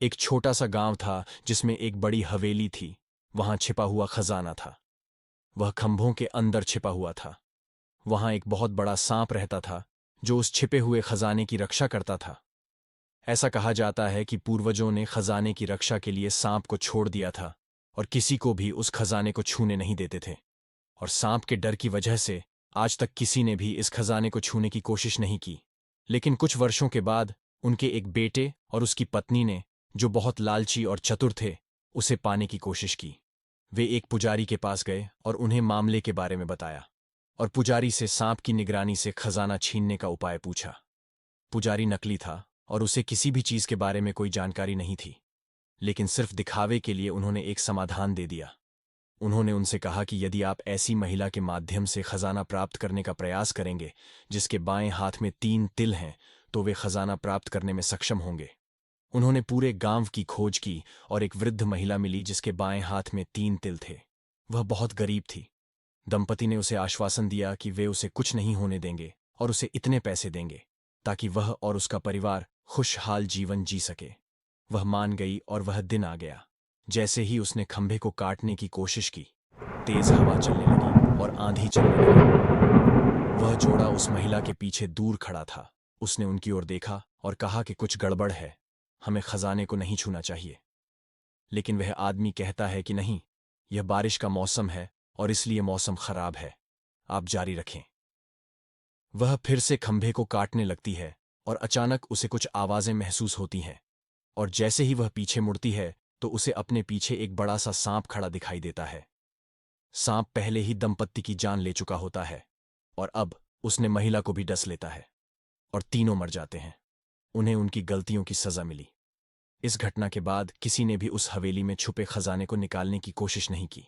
एक छोटा सा गांव था जिसमें एक बड़ी हवेली थी। वहां छिपा हुआ खजाना था। वह खंभों के अंदर छिपा हुआ था। वहां एक बहुत बड़ा सांप रहता था जो उस छिपे हुए खजाने की रक्षा करता था। ऐसा कहा जाता है कि पूर्वजों ने खजाने की रक्षा के लिए सांप को छोड़ दिया था और किसी को भी उस खजाने को छूने नहीं देते थे। और सांप के डर की वजह से आज तक किसी ने भी इस खजाने को छूने की कोशिश नहीं की। लेकिन कुछ वर्षों के बाद उनके एक बेटे और उसकी पत्नी ने, जो बहुत लालची और चतुर थे, उसे पाने की कोशिश की। वे एक पुजारी के पास गए और उन्हें मामले के बारे में बताया और पुजारी से सांप की निगरानी से खजाना छीनने का उपाय पूछा। पुजारी नकली था और उसे किसी भी चीज के बारे में कोई जानकारी नहीं थी, लेकिन सिर्फ दिखावे के लिए उन्होंने एक समाधान दे दिया। उन्होंने उनसे कहा कि यदि आप ऐसी महिला के माध्यम से खजाना प्राप्त करने का प्रयास करेंगे जिसके बाएं हाथ में 3 तिल हैं, तो वे खजाना प्राप्त करने में सक्षम होंगे। उन्होंने पूरे गांव की खोज की और एक वृद्ध महिला मिली जिसके बाएं हाथ में 3 तिल थे। वह बहुत गरीब थी। दंपति ने उसे आश्वासन दिया कि वे उसे कुछ नहीं होने देंगे और उसे इतने पैसे देंगे ताकि वह और उसका परिवार खुशहाल जीवन जी सके। वह मान गई और वह दिन आ गया। जैसे ही उसने खंभे को काटने की कोशिश की, तेज हवा चलने लगी और आंधी चलने लगी। वह जोड़ा उस महिला के पीछे दूर खड़ा था। उसने उनकी ओर देखा और कहा कि कुछ गड़बड़ है, हमें खजाने को नहीं छूना चाहिए। लेकिन वह आदमी कहता है कि नहीं, यह बारिश का मौसम है और इसलिए मौसम खराब है, आप जारी रखें। वह फिर से खंभे को काटने लगती है और अचानक उसे कुछ आवाजें महसूस होती हैं। और जैसे ही वह पीछे मुड़ती है तो उसे अपने पीछे एक बड़ा सा सांप खड़ा दिखाई देता है। सांप पहले ही दंपत्ति की जान ले चुका होता है और अब उसने महिला को भी डस लेता है और तीनों मर जाते हैं। उन्हें उनकी गलतियों की सजा मिली। इस घटना के बाद किसी ने भी उस हवेली में छुपे खजाने को निकालने की कोशिश नहीं की।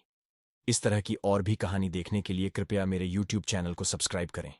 इस तरह की और भी कहानी देखने के लिए कृपया मेरे YouTube चैनल को सब्सक्राइब करें।